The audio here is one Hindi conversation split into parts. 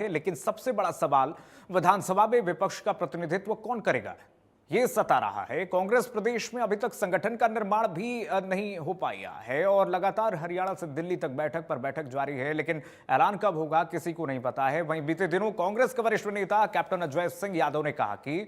है, लेकिन सबसे बड़ा सवाल विधानसभा में विपक्ष का प्रतिनिधित्व कौन करेगा, ये सता रहा है। कांग्रेस प्रदेश में अभी तक संगठन का निर्माण भी नहीं हो पाया है और लगातार हरियाणा से दिल्ली तक बैठक पर बैठक जारी है, लेकिन ऐलान कब होगा किसी को नहीं पता है। वहीं बीते दिनों कांग्रेस के वरिष्ठ नेता कैप्टन अजय सिंह यादव ने कहा कि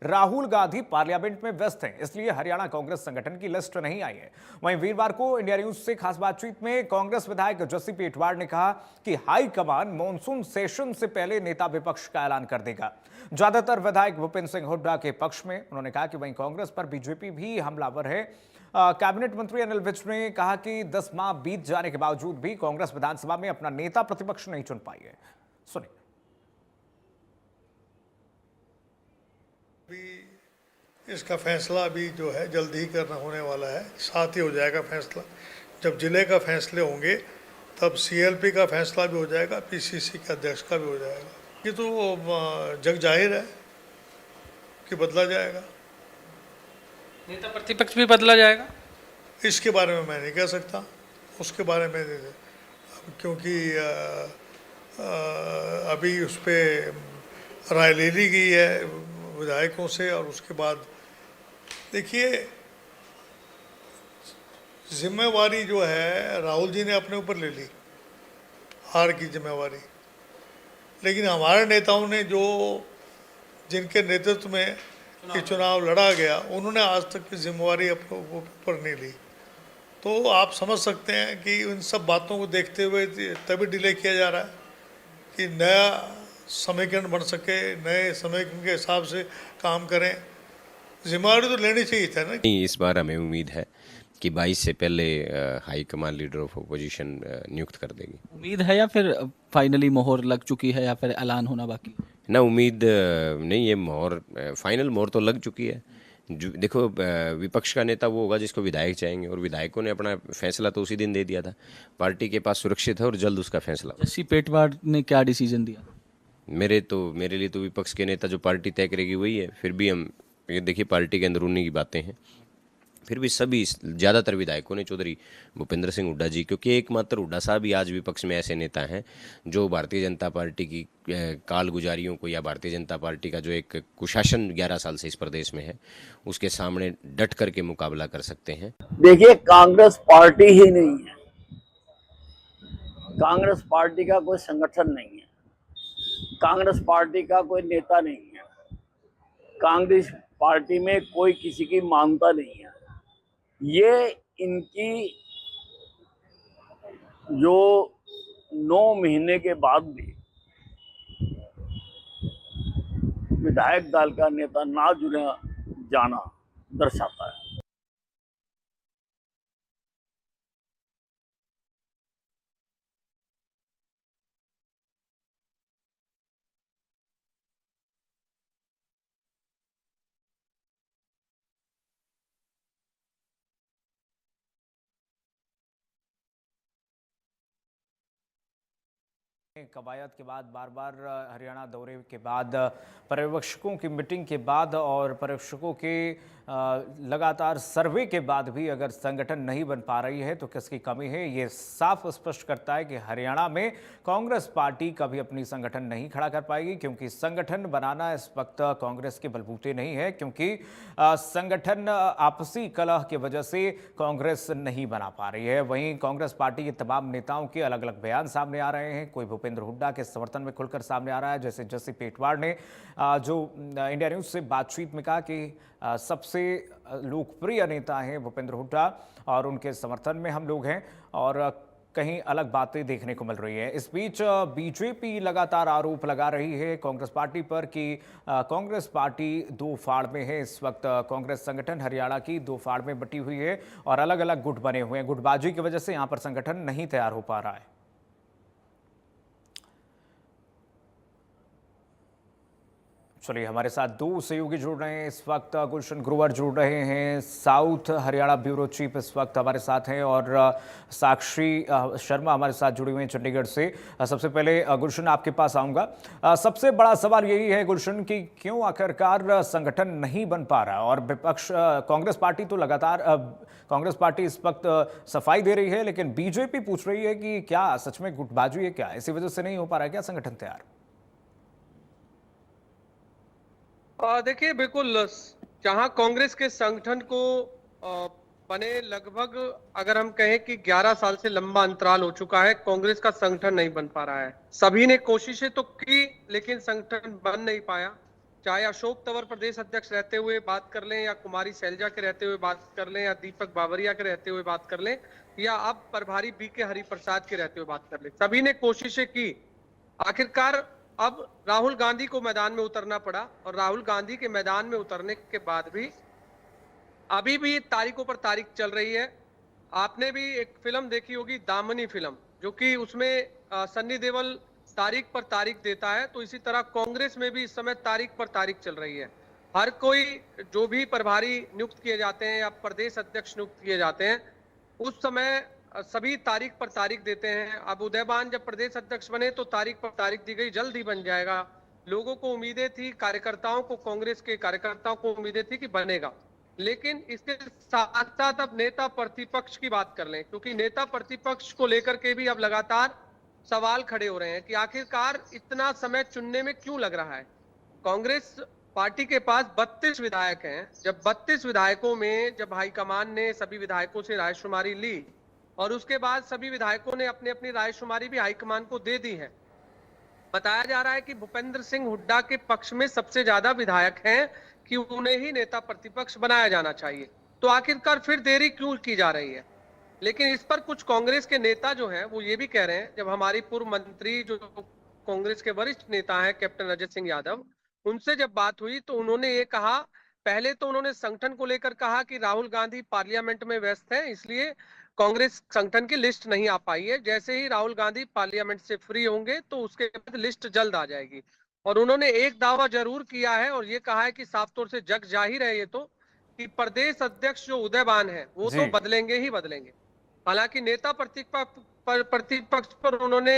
राहुल गांधी पार्लियामेंट में व्यस्त हैं, इसलिए हरियाणा कांग्रेस संगठन की लिस्ट नहीं आई है। वहीं वीरवार को इंडिया न्यूज से खास बातचीत में कांग्रेस विधायक जस्सी पेटवाड़ ने कहा कि हाईकमान मॉनसून सेशन से पहले नेता विपक्ष का ऐलान कर देगा। ज्यादातर विधायक भूपेंद्र सिंह हुड्डा के पक्ष में। उन्होंने कहा कि वहीं कांग्रेस पर बीजेपी भी हमलावर है। कैबिनेट मंत्री अनिल विज ने कहा कि 10 माह बीत जाने के बावजूद भी कांग्रेस विधानसभा में अपना नेता प्रतिपक्ष नहीं चुन पाई है। सुनिए। इसका फैसला अभी जो है जल्द ही करना होने वाला है, साथ ही हो जाएगा फैसला। जब जिले का फैसले होंगे तब सीएलपी का फैसला भी हो जाएगा, पीसीसी के अध्यक्ष का भी हो जाएगा। ये तो जग जाहिर है कि बदला जाएगा, नेता प्रतिपक्ष भी बदला जाएगा। इसके बारे में मैं नहीं कह सकता, उसके बारे में क्योंकि अभी उस पर राय ले ली गई है विधायकों से। और उसके बाद देखिए, जिम्मेवारी जो है राहुल जी ने अपने ऊपर ले ली, हार की जिम्मेवारी। लेकिन हमारे नेताओं ने जो जिनके नेतृत्व में ये चुनाव लड़ा गया, उन्होंने आज तक की जिम्मेवारी अपने ऊपर नहीं ली। तो आप समझ सकते हैं कि उन सब बातों को देखते हुए तभी डिले किया जा रहा है कि नया समीकरण बन सके, नए समीकरण के हिसाब से काम करें। जिम्मेवारी तो लेनी चाहिए था ना। इस बार हमें उम्मीद है कि 22 से पहले हाईकमान लीडर ऑफ अपोजिशन नियुक्त कर देगी। उम्मीद है या फिर फाइनली मोहर लग चुकी है या फिर ऐलान होना बाकी? ना, उम्मीद नहीं, ये मोहर फाइनल मोहर तो लग चुकी है। देखो, विपक्ष का नेता वो होगा जिसको विधायक चाहेंगे, और विधायकों ने अपना फैसला तो उसी दिन दे दिया था। पार्टी के पास सुरक्षित है और जल्द उसका फैसला। जस्सी पेटवाड़ ने क्या डिसीजन दिया? मेरे लिए तो विपक्ष के नेता जो पार्टी तय करेगी वही है। फिर भी हम ये देखिए, पार्टी के अंदरूनी की बातें हैं। फिर भी सभी ज़्यादातर विधायकों ने, चौधरी भूपेंद्र सिंह हुड्डा जी, क्योंकि एकमात्र हुड्डा साहब ही आज विपक्ष में ऐसे नेता हैं जो भारतीय जनता पार्टी की कालगुजारियों को, या भारतीय जनता पार्टी का जो एक कुशासन 11 साल से इस प्रदेश में है, उसके सामने डट करके मुकाबला कर सकते हैं। देखिए, कांग्रेस पार्टी ही नहीं है, कांग्रेस पार्टी का कोई संगठन नहीं है, कांग्रेस पार्टी का कोई नेता नहीं है, कांग्रेस पार्टी में कोई किसी की मानता नहीं है। ये इनकी जो 9 महीने के बाद भी विधायक दल का नेता ना जुड़ा जाना दर्शाता है। कवायद के बाद, बार बार हरियाणा दौरे के बाद, पर्यवेक्षकों की मीटिंग के बाद और पर्यवेक्षकों के लगातार सर्वे के बाद भी अगर संगठन नहीं बन पा रही है तो किसकी कमी है, ये साफ स्पष्ट करता है कि हरियाणा में कांग्रेस पार्टी कभी अपनी संगठन नहीं खड़ा कर पाएगी, क्योंकि संगठन बनाना इस वक्त कांग्रेस के बलबूते नहीं है, क्योंकि संगठन आपसी कलह की वजह से कांग्रेस नहीं बना पा रही है। वहीं कांग्रेस पार्टी के तमाम नेताओं के अलग अलग बयान सामने आ रहे हैं। कोई भूपेंद्र हुड्डा के समर्थन में खुलकर सामने आ रहा है, जैसे जस्सी पेटवाड़ ने जो इंडिया न्यूज से बातचीत में कहा कि सबसे लोकप्रिय नेता हैं भूपेंद्र हुड्डा और उनके समर्थन में हम लोग हैं, और कहीं अलग बातें देखने को मिल रही है। इस बीच बीजेपी लगातार आरोप लगा रही है कांग्रेस पार्टी पर कि कांग्रेस पार्टी 2 फाड़ में है। इस वक्त कांग्रेस संगठन हरियाणा की 2 फाड़ में बटी हुई है और अलग अलग गुट बने हुए हैं। गुटबाजी की वजह से यहां पर संगठन नहीं तैयार हो पा रहा है। चलिए, हमारे साथ 2 सहयोगी जुड़ रहे हैं इस वक्त। गुलशन ग्रोवर जुड़ रहे हैं, साउथ हरियाणा ब्यूरो चीफ इस वक्त हमारे साथ हैं, और साक्षी शर्मा हमारे साथ जुड़ी हुई हैं चंडीगढ़ से। सबसे पहले गुलशन, आपके पास आऊँगा। सबसे बड़ा सवाल यही है गुलशन कि क्यों आखिरकार संगठन नहीं बन पा रहा, और विपक्ष कांग्रेस पार्टी तो लगातार कांग्रेस पार्टी इस वक्त सफाई दे रही है, लेकिन बीजेपी पूछ रही है कि क्या सच में गुटबाजी है क्या, इसी वजह से नहीं हो पा रहा है क्या संगठन तैयार? देखिए बिल्कुल जहां कांग्रेस के संगठन को बने लगभग अगर हम कहें कि 11 साल से लंबा अंतराल हो चुका है, कांग्रेस का संगठन नहीं बन पा रहा है। सभी ने कोशिशें तो की लेकिन संगठन बन नहीं पाया। चाहे अशोक तंवर प्रदेश अध्यक्ष रहते हुए बात कर लें, या कुमारी शैलजा के रहते हुए बात कर लें, या दीपक बावरिया के रहते हुए बात कर लें, या अब प्रभारी बीके हरिप्रसाद के रहते हुए बात कर लें, सभी ने कोशिशें की। आखिरकार अब राहुल गांधी को मैदान में उतरना पड़ा, और राहुल गांधी के मैदान में उतरने के बाद भी अभी भी तारीखों पर तारीख चल रही है। आपने भी एक फिल्म देखी होगी, दामनी फिल्म, जो कि उसमें सन्नी देओल तारीख पर तारीख देता है, तो इसी तरह कांग्रेस में भी इस समय तारीख पर तारीख चल रही है। हर कोई जो भी प्रभारी नियुक्त किए जाते हैं या प्रदेश अध्यक्ष नियुक्त किए जाते हैं, उस समय सभी तारीख पर तारीख देते हैं। अब उदयबान जब प्रदेश अध्यक्ष बने तो तारीख पर तारीख दी गई, जल्द ही बन जाएगा। लोगों को उम्मीदें थी, कार्यकर्ताओं को, कांग्रेस के कार्यकर्ताओं को उम्मीदें थी कि बनेगा, लेकिन इसके साथ साथ अब नेता प्रतिपक्ष की बात कर लें, क्योंकि नेता प्रतिपक्ष को लेकर के भी अब लगातार सवाल खड़े हो रहे हैं कि आखिरकार इतना समय चुनने में क्यों लग रहा है। कांग्रेस पार्टी के पास 32 विधायक हैं। जब 32 विधायकों में जब हाईकमान ने सभी विधायकों से रायशुमारी ली और उसके बाद सभी विधायकों ने अपनी अपनी रायशुमारी भी हाईकमान को दे दी है, बताया जा रहा है कि भूपेंद्र सिंह हुड्डा के पक्ष में सबसे ज्यादा विधायक हैं कि उन्हें ही नेता प्रतिपक्ष बनाया जाना चाहिए। तो आखिरकार फिर देरी क्यों की जा रही है? लेकिन इस पर कुछ कांग्रेस के नेता जो हैं वो ये भी कह रहे हैं, जब हमारी पूर्व मंत्री जो कांग्रेस के वरिष्ठ नेता हैं कैप्टन अजय सिंह यादव, उनसे जब बात हुई तो उन्होंने ये कहा, पहले तो उन्होंने संगठन को लेकर कहा कि राहुल गांधी पार्लियामेंट में व्यस्त हैं, इसलिए कांग्रेस संगठन की लिस्ट नहीं आ पाई है। जैसे ही राहुल गांधी पार्लियामेंट से फ्री होंगे तो उसके बाद लिस्ट जल्द आ जाएगी। और उन्होंने एक दावा जरूर किया है और ये कहा है कि साफ तौर से जग जाहिर है ये तो, कि प्रदेश अध्यक्ष जो उदयबान है वो तो बदलेंगे ही बदलेंगे। हालांकि नेता प्रतिपक्ष पर उन्होंने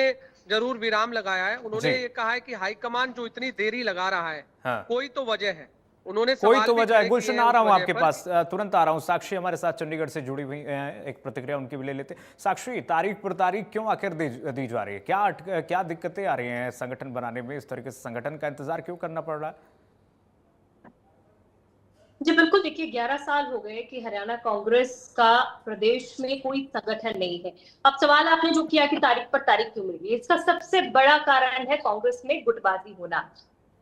जरूर विराम लगाया है। उन्होंने ये कहा है कि हाईकमान जो इतनी देरी लगा रहा है, कोई तो वजह है। उन्होंने कोई तो वजह है। गुलशन, आ रहा हूं आपके पास, तुरंत आ रहा हूं। साक्षी हमारे साथ चंडीगढ़ से जुड़ी हुई हैं, एक प्रतिक्रिया उनकी भी ले लेते। साक्षी, तारीख पर तारीख क्यों आखिर दी जा रही है? क्या दिक्कतें आ रही हैं संगठन बनाने में? इस तरीके से संगठन का इंतजार क्यों करना पड़ रहा है? जी बिल्कुल, देखिए 11 साल हो गए कि हरियाणा कांग्रेस का प्रदेश में कोई संगठन नहीं है। अब सवाल आपने जो किया कि तारीख पर तारीख क्यों मिल रही है, इसका सबसे बड़ा कारण है कांग्रेस में गुटबाजी होना।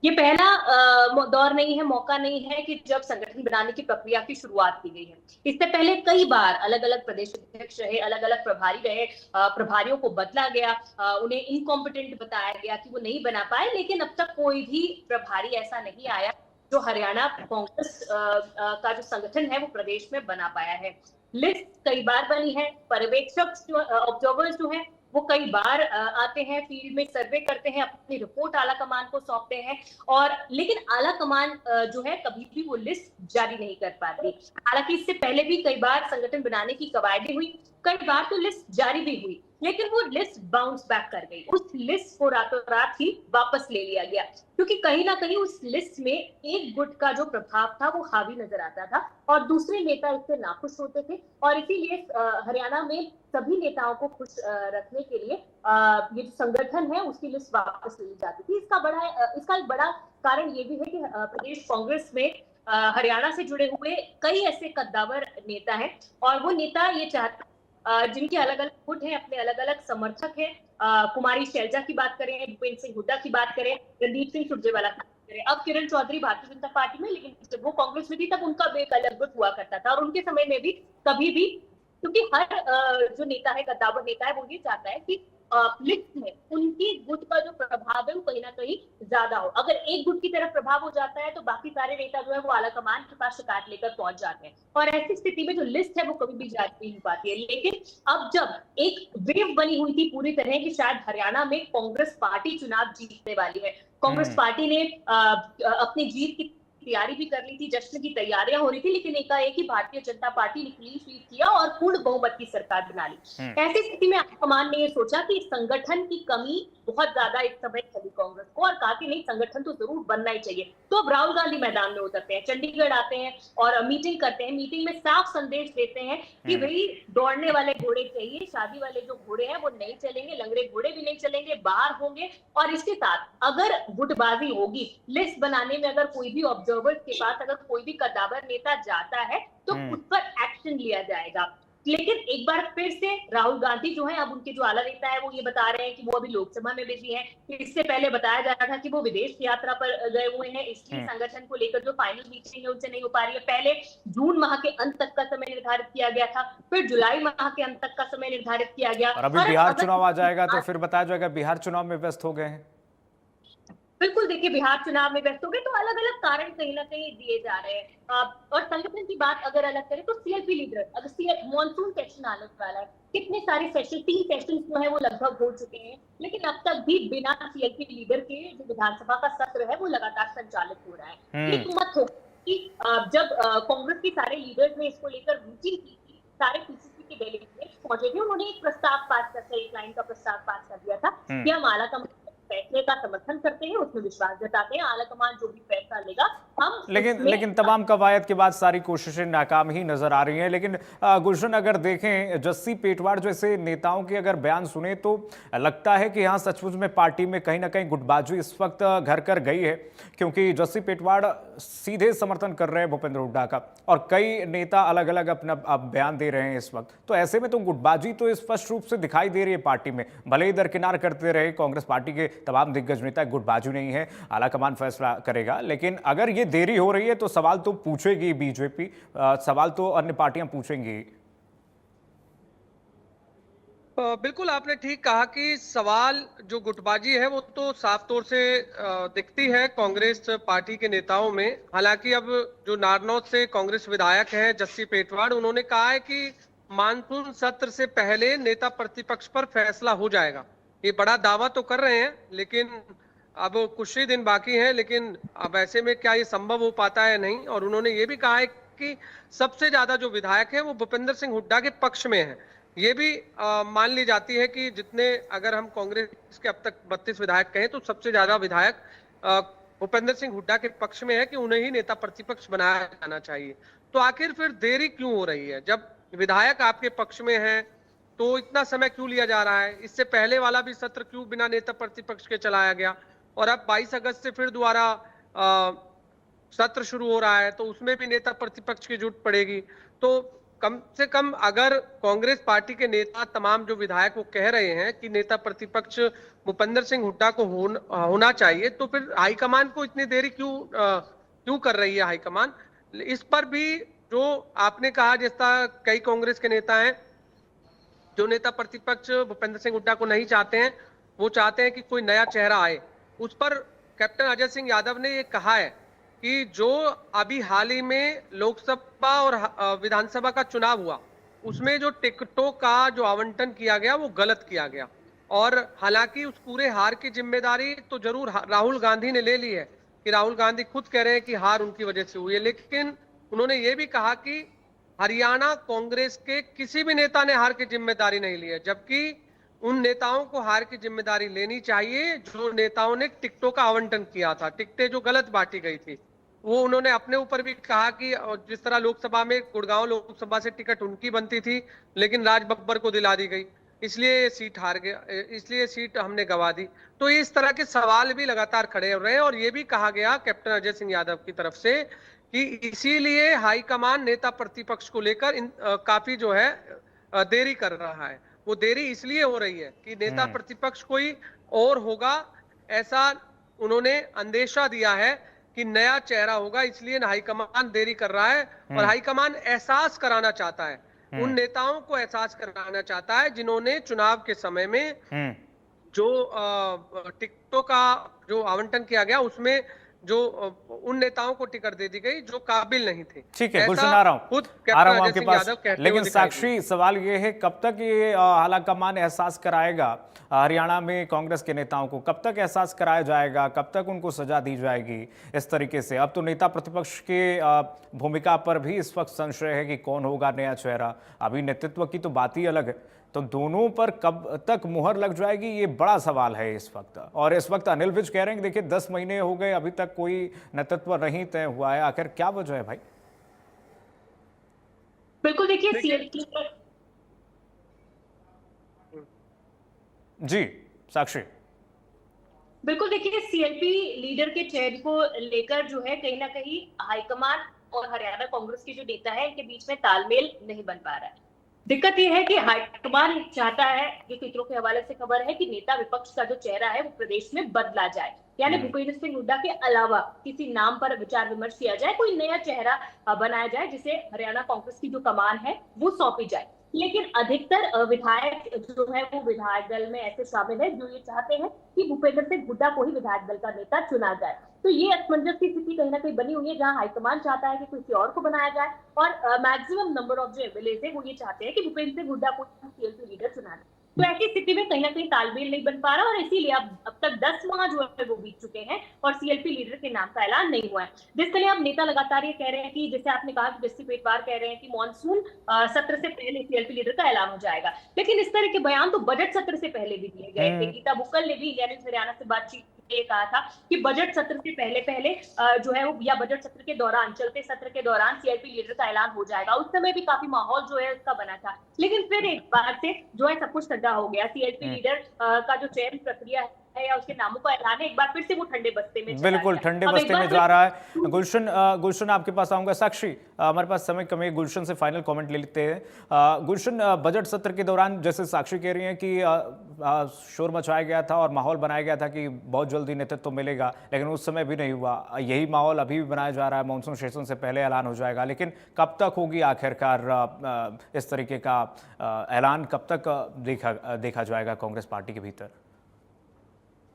ये पहला दौर नहीं है, मौका नहीं है कि जब संगठन बनाने की प्रक्रिया की शुरुआत की गई है। इससे पहले कई बार अलग अलग प्रदेश अध्यक्ष रहे, अलग अलग प्रभारी रहे, प्रभारियों को बदला गया, उन्हें इनकॉम्पिटेंट बताया गया कि वो नहीं बना पाए, लेकिन अब तक कोई भी प्रभारी ऐसा नहीं आया जो हरियाणा कांग्रेस का जो संगठन है वो प्रदेश में बना पाया है। लिस्ट कई बार बनी है, पर्यवेक्षक ऑब्जर्वर्स जो है वो कई बार आते हैं, फील्ड में सर्वे करते हैं, अपनी रिपोर्ट आला कमान को सौंपते हैं, और लेकिन आला कमान जो है कभी भी वो लिस्ट जारी नहीं कर पाती। हालांकि इससे पहले भी कई बार संगठन बनाने की कवायदें हुई, कई बार तो लिस्ट जारी भी हुई, लेकिन वो लिस्ट बाउंस बैक कर गई। उस लिस्ट को रातों रात ही वापस ले लिया गया, क्योंकि कहीं ना कहीं उस लिस्ट में एक गुट का जो प्रभाव था वो हावी नजर आता था और दूसरे नेता इससे नाखुश होते थे। और इसीलिए हरियाणा में सभी नेताओं को खुश रखने के लिए ये जो संगठन है उसकी लिस्ट वापस ली जाती थी। इसका एक बड़ा कारण ये भी है कि प्रदेश कांग्रेस में हरियाणा से जुड़े हुए कई ऐसे कद्दावर नेता हैं, और वो नेता ये चाहते जिनके अलग अलग गुट हैं, अपने अलग अलग समर्थक हैं। कुमारी शैलजा की बात करें, भूपेंद्र सिंह हुड्डा की बात करें, रणदीप सिंह सुरजेवाला की बात करें, अब किरण चौधरी भारतीय जनता पार्टी में, लेकिन जब वो कांग्रेस में थी तब उनका भी एक अलग गुट हुआ करता था। और उनके समय में भी कभी भी, क्योंकि हर जो नेता है, कद्दावर नेता है, वो ये चाहता है कि लिस्ट में उनकी गुट का जो प्रभाव है वो कहीं ना कहीं ज्यादा हो। अगर एक गुट की तरफ प्रभाव हो जाता है तो बाकी सारे नेता जो है वो आला कमान के पास शिकायत लेकर पहुंच जाते हैं, और ऐसी स्थिति में जो लिस्ट है वो कभी भी जारी नहीं हो पाती है। लेकिन अब जब एक वेव बनी हुई थी पूरी तरह की, शायद हरियाणा में कांग्रेस पार्टी चुनाव जीतने वाली है, कांग्रेस पार्टी ने अपनी जीत की तैयारी भी कर ली थी, जश्न की तैयारियां हो रही थी, लेकिन एकाएक ही भारतीय जनता पार्टी ने क्लीन स्वीप किया और पूर्ण बहुमत की सरकार बना ली। ऐसी स्थिति में हाईकमान ने ये सोचा कि संगठन की कमी बहुत ज्यादा एक समय चली कांग्रेस को और कहा कि नहीं संगठन तो जरूर बनना ही चाहिए। तो अब राहुल गांधी मैदान में उतरते हैं, चंडीगढ़ आते हैं और मीटिंग करते हैं। मीटिंग में साफ संदेश देते हैं कि भाई दौड़ने वाले घोड़े चाहिए, शादी वाले जो घोड़े हैं वो नहीं चलेंगे, लंगड़े घोड़े भी नहीं चलेंगे, बाहर होंगे। और इसके साथ अगर गुटबाजी होगी, लिस्ट बनाने में अगर कोई भी ऑब्जर्वर्स के पास अगर कोई भी कद्दावर नेता जाता है तो उस पर एक्शन लिया जाएगा। लेकिन एक बार फिर से राहुल गांधी जो है, अब उनके जो आला नेता है वो ये बता रहे हैं कि वो अभी लोकसभा में बिजी हैं। इससे पहले बताया जा रहा था कि वो विदेश यात्रा पर गए हुए हैं, इसलिए संगठन को लेकर जो फाइनल मीटिंग है उनसे नहीं हो पा रही है। पहले जून माह के अंत तक का समय निर्धारित किया गया था, फिर जुलाई माह के अंत तक का समय निर्धारित किया गया। और अभी बिहार चुनाव आ जाएगा तो फिर बताया जाएगा बिहार चुनाव में व्यस्त हो गए हैं। बिल्कुल, देखिए बिहार चुनाव में व्यस्त हो गए तो अलग अलग कारण कहीं ना कहीं दिए जा रहे हैं। और संगठन की बात अगर अलग करें तो सीएलपी लीडर, अगर मॉनसून सेशन आने वाला है, कितने सारे सेशन, 3 सेशन जो है वो लगभग हो चुके हैं, लेकिन अब तक भी बिना सीएलपी लीडर के जो विधानसभा का सत्र है वो लगातार संचालित हो रहा है। एक मत हो कि जब कांग्रेस के सारे लीडर्स ने इसको लेकर मीटिंग की थी, सारे पीसीसी के डेलीगेट्स पहुंचे थे, उन्होंने एक प्रस्ताव पास कर, एक लाइन का प्रस्ताव पास कर दिया था कि हम आलाकमान फैसले का समर्थन करते हैं, उसमें विश्वास जताते हैं, आलाकमान जो भी फैसला लेगा हम। लेकिन तमाम कवायद के बाद सारी कोशिशें नाकाम ही नजर आ रही हैं। लेकिन गुलशन, अगर देखें जस्सी पेटवाड़ जैसे नेताओं के अगर बयान सुने तो लगता है कि यहाँ सचमुच में पार्टी में कहीं ना कहीं गुटबाजी इस वक्त घर कर गई है, क्योंकि जस्सी पेटवाड़ सीधे समर्थन कर रहे हैं भूपेंद्र हुड्डा का और कई नेता अलग अलग अपना बयान दे रहे हैं इस वक्त। तो ऐसे में तो गुटबाजी तो स्पष्ट रूप से दिखाई दे रही है पार्टी में, भले ही दरकिनार करते रहे कांग्रेस पार्टी के तमाम दिग्गज नेता, गुटबाजी नहीं है, आलाकमान फैसला करेगा। लेकिन अगर ये देरी हो रही है तो सवाल तो पूछेगी बीजेपी, सवाल तो अन्य पार्टियां पूछेंगी। बिल्कुल आपने ठीक कहा कि सवाल जो गुटबाजी है वो तो साफ तौर से दिखती है कांग्रेस पार्टी के नेताओं में। हालांकि अब जो नारनौल से कांग्रेस विधायक हैं जस्सी पेटवाड़, उन्होंने कहा है कि मानसून सत्र से पहले नेता प्रतिपक्ष पर फैसला हो जाएगा। ये बड़ा दावा तो कर रहे हैं, लेकिन अब कुछ ही दिन बाकी हैं, लेकिन अब ऐसे में क्या ये संभव हो पाता है नहीं। और उन्होंने ये भी कहा है कि सबसे ज्यादा जो विधायक हैं वो भूपेंद्र सिंह हुड्डा के पक्ष में हैं। ये भी मान ली जाती है कि जितने, अगर हम कांग्रेस के अब तक 32 विधायक कहें तो सबसे ज्यादा विधायक भूपेंद्र सिंह हुड्डा के पक्ष में है कि उन्हें ही नेता प्रतिपक्ष बनाया जाना चाहिए। तो आखिर फिर देरी क्यों हो रही है? जब विधायक आपके पक्ष में है तो इतना समय क्यों लिया जा रहा है? इससे पहले वाला भी सत्र क्यों बिना नेता प्रतिपक्ष के चलाया गया? और अब 22 अगस्त से फिर दोबारा सत्र शुरू हो रहा है, तो उसमें भी नेता प्रतिपक्ष की जरूरत पड़ेगी। तो कम से कम अगर कांग्रेस पार्टी के नेता, तमाम जो विधायक वो कह रहे हैं कि नेता प्रतिपक्ष भूपेंद्र सिंह हुड्डा को होना चाहिए, तो फिर हाईकमान को इतनी देरी क्यों कर रही है हाईकमान? इस पर भी जो आपने कहा, जैसा कई कांग्रेस के नेता हैं जो नेता प्रतिपक्ष भूपेंद्र सिंह हुड्डा को नहीं चाहते हैं, वो चाहते हैं कि कोई नया चेहरा आए। उस पर कैप्टन अजय सिंह यादव ने ये कहा है कि जो अभी हाल ही में लोकसभा और विधानसभा का चुनाव हुआ, उसमें जो टिकटों का जो आवंटन किया गया वो गलत किया गया। और हालांकि उस पूरे हार की जिम्मेदारी तो जरूर राहुल गांधी ने ले ली है, कि राहुल गांधी खुद कह रहे हैं कि हार उनकी वजह से हुई है, लेकिन उन्होंने ये भी कहा कि हरियाणा कांग्रेस के किसी भी नेता ने हार की जिम्मेदारी नहीं ली है, जबकि उन नेताओं को हार की जिम्मेदारी लेनी चाहिए जो नेताओं ने टिकटों का आवंटन किया था, टिकटें जो गलत बांटी गई थी। वो उन्होंने अपने ऊपर भी कहा कि जिस तरह लोकसभा में गुड़गांव लोकसभा से टिकट उनकी बनती थी, लेकिन राज बब्बर को दिला दी गई, इसलिए ये सीट हार गया, इसलिए सीट हमने गंवा दी। तो इस तरह के सवाल भी लगातार खड़े हो रहे हैं। और ये भी कहा गया कैप्टन अजय सिंह यादव की तरफ से कि इसीलिए हाईकमान नेता प्रतिपक्ष को लेकर काफी जो है देरी कर रहा है। वो देरी इसलिए हो रही है कि नेता प्रतिपक्ष कोई और होगा, ऐसा उन्होंने अंदेशा दिया है कि नया चेहरा होगा, इसलिए हाईकमान देरी कर रहा है। और हाईकमान एहसास कराना चाहता है, उन नेताओं को एहसास कराना चाहता है जिन्होंने चुनाव के समय में जो टिकटों का जो आवंटन किया गया उसमें जो उन नेताओं को टिकट दे दी गई जो काबिल नहीं थे। ठीक है गुलशन, आ रहा हूं आपके पास, लेकिन साक्षी सवाल ये है कब तक ये आलाकमान एहसास कराएगा हरियाणा में कांग्रेस के नेताओं को? कब तक एहसास कराया जाएगा? कब तक उनको सजा दी जाएगी इस तरीके से? अब तो नेता प्रतिपक्ष के भूमिका पर भी इस वक्त संशय है कि कौन होगा नया चेहरा। अभी नेतृत्व की तो बात ही अलग है, तो दोनों पर कब तक मुहर लग जाएगी, ये बड़ा सवाल है इस वक्त। और इस वक्त अनिल विज कह रहे हैं कि देखिए 10 महीने हो गए, अभी तक कोई नेतृत्व नहीं तय हुआ है। आखिर क्या वजह है भाई? बिल्कुल, देखिए सीएलपी जी साक्षी। बिल्कुल, देखिए सीएलपी लीडर के चयन को लेकर जो है कहीं ना कहीं हाईकमान और हरियाणा कांग्रेस के जो नेता है इनके बीच में तालमेल नहीं बन पा रहा है। दिक्कत यह है कि हाईकमान चाहता है, ये सूत्रों के हवाले से खबर है, कि नेता विपक्ष का जो चेहरा है वो प्रदेश में बदला जाए, यानी भूपेंद्र सिंह हुड्डा के अलावा किसी नाम पर विचार विमर्श किया जाए, कोई नया चेहरा बनाया जाए जिसे हरियाणा कांग्रेस की जो कमान है वो सौंपी जाए। लेकिन अधिकतर विधायक जो है वो विधायक दल में ऐसे शामिल है जो ये चाहते हैं कि भूपेंद्र सिंह हुड्डा को ही विधायक दल का नेता चुना जाए। तो ये असमंजस की स्थिति कहीं ना कहीं बनी हुई है, जहां हाईकमान चाहता है कि किसी और को बनाया जाए और मैक्सिमम नंबर ऑफ जो एमएलए है वो ये चाहते हैं कि भूपेंद्र सिंह हुड्डा को सीएलपी लीडर चुना जाए। तो ऐसी स्थिति में कहीं ना कहीं तालमेल नहीं बन पा रहा और इसीलिए अब तक 10 माह जो है वो बीत चुके हैं और सीएलपी लीडर के नाम का ऐलान नहीं हुआ है। जिस तरह अब नेता लगातार ये कह रहे हैं कि जैसे आपने कहा कि जस्सी पेटवार कह रहे हैं कि मॉनसून सत्र से पहले सीएलपी लीडर का ऐलान हो जाएगा, लेकिन इस तरह के बयान तो बजट सत्र से पहले भी दिए गए थे। गीता बुक्कल ने भी इंडिया न्यूज़ हरियाणा से बातचीत ये कहा था कि बजट सत्र से पहले जो है वो, या बजट सत्र के दौरान, चलते सत्र के दौरान सीएलपी लीडर का ऐलान हो जाएगा। उस समय भी काफी माहौल जो है उसका बना था, लेकिन फिर एक बार से जो है सब कुछ ठंडा हो गया। सीएलपी लीडर का जो चयन प्रक्रिया है या उसके नामों का ऐलान है, एक बार फिर से वो ठंडे बस्ते में बिल्कुल ठंडे बस्ते में जा रहा है। गुलशन आपके पास आऊंगा। साक्षी, हमारे पास समय कम है, गुलशन से फाइनल कमेंट ले लेते हैं। गुलशन, बजट सत्र के दौरान जैसे साक्षी कह रही हैं कि शोर मचाया गया था और माहौल बनाया गया था कि बहुत जल्दी नेतृत्व तो मिलेगा, लेकिन उस समय भी नहीं हुआ। यही माहौल अभी भी बनाया जा रहा है, मानसून सेशन से पहले ऐलान हो जाएगा, लेकिन कब तक होगी आखिरकार इस तरीके का ऐलान, कब तक देखा जाएगा कांग्रेस पार्टी के भीतर?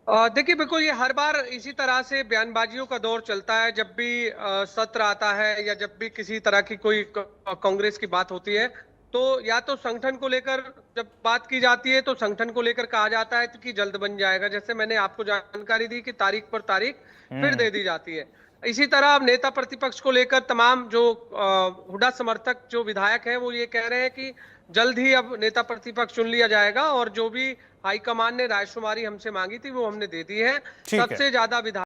देखिए, बिल्कुल ये हर बार इसी तरह से बयानबाजियों का दौर चलता है। जब भी सत्र आता है या जब भी किसी तरह की कोई कांग्रेस की बात होती है, तो या तो संगठन को लेकर जब बात की जाती है तो संगठन को लेकर कहा जाता है कि जल्द बन जाएगा, जैसे मैंने आपको जानकारी दी कि तारीख पर तारीख फिर दे दी जाती है। इसी तरह अब नेता प्रतिपक्ष को लेकर तमाम जो हुड्डा समर्थक जो विधायक हैं वो ये कह रहे हैं कि जल्द ही अब नेता प्रतिपक्ष चुन लिया जाएगा और जो भी हाईकमान ने रायशुमारी हमसे मांगी थी वो हमने दे दी है। सबसे ज्यादा विधायक